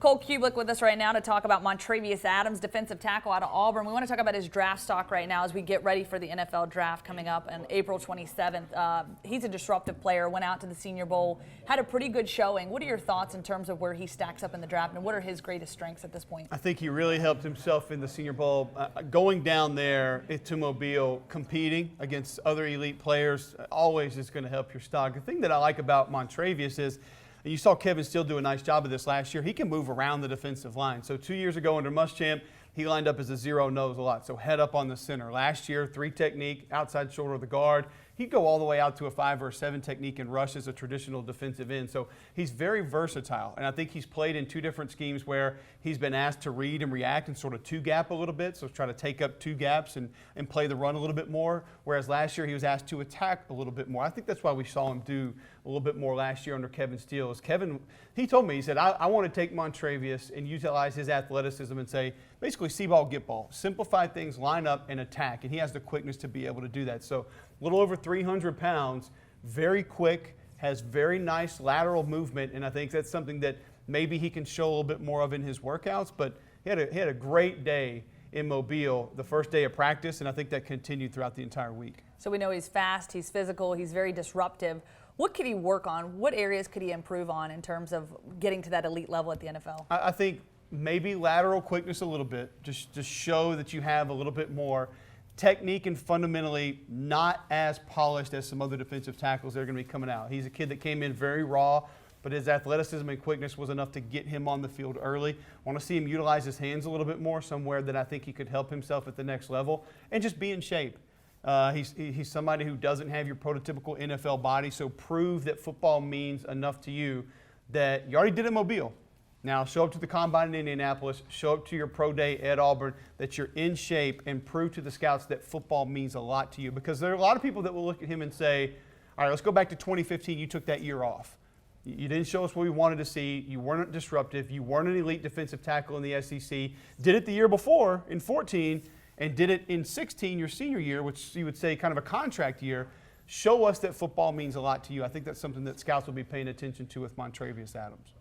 Cole Cubelic with us right now to talk about Montravius Adams, defensive tackle out of Auburn. We want to talk about his draft stock right now as we get ready for the NFL draft coming up on April 27th. He's a disruptive player, went out to the Senior Bowl, had a pretty good showing. What are your thoughts in terms of where he stacks up in the draft, and what are his greatest strengths at this point? I think he really helped himself in the Senior Bowl. Going down there to Mobile, competing against other elite players, always is going to help your stock. The thing that I like about Montravius is, and you saw Kevin Steele do a nice job of this last year, he can move around the defensive line. So 2 years ago under Muschamp, he lined up as a zero nose a lot, so head up on the center. Last year, 3 technique, outside shoulder of the guard. He'd go all the way out to a 5 or a 7 technique and rush as a traditional defensive end. So he's very versatile, and I think he's played in 2 different schemes where he's been asked to read and react and sort of 2-gap a little bit, so try to take up 2 gaps and play the run a little bit more, whereas last year he was asked to attack a little bit more. I think that's why we saw him do a little bit more last year under Kevin Steele. Kevin, he told me, he said, I want to take Montravius and utilize his athleticism and say, basically see ball, get ball. Simplify things, line up, and attack, and he has the quickness to be able to do that. So a little over 300 pounds, very quick, has very nice lateral movement, and I think that's something that maybe he can show a little bit more of in his workouts. But he had a great day in Mobile the first day of practice, and I think that continued throughout the entire week. So we know he's fast, he's physical, he's very disruptive. What could he work on? What areas could he improve on in terms of getting to that elite level at the NFL? I think maybe lateral quickness a little bit, just to show that you have a little bit more. Technique and fundamentally not as polished as some other defensive tackles that are going to be coming out. He's a kid that came in very raw, but his athleticism and quickness was enough to get him on the field early. I want to see him utilize his hands a little bit more, somewhere that I think he could help himself at the next level, and just be in shape. He's somebody who doesn't have your prototypical NFL body, so prove that football means enough to you that you already did it in Mobile. Now show up to the Combine in Indianapolis, show up to your pro day at Auburn, that you're in shape, and prove to the scouts that football means a lot to you. Because there are a lot of people that will look at him and say, all right, let's go back to 2015. You took that year off. You didn't show us what we wanted to see. You weren't disruptive. You weren't an elite defensive tackle in the SEC. Did it the year before in 14 and did it in 16, your senior year, which you would say kind of a contract year. Show us that football means a lot to you. I think that's something that scouts will be paying attention to with Montravius Adams.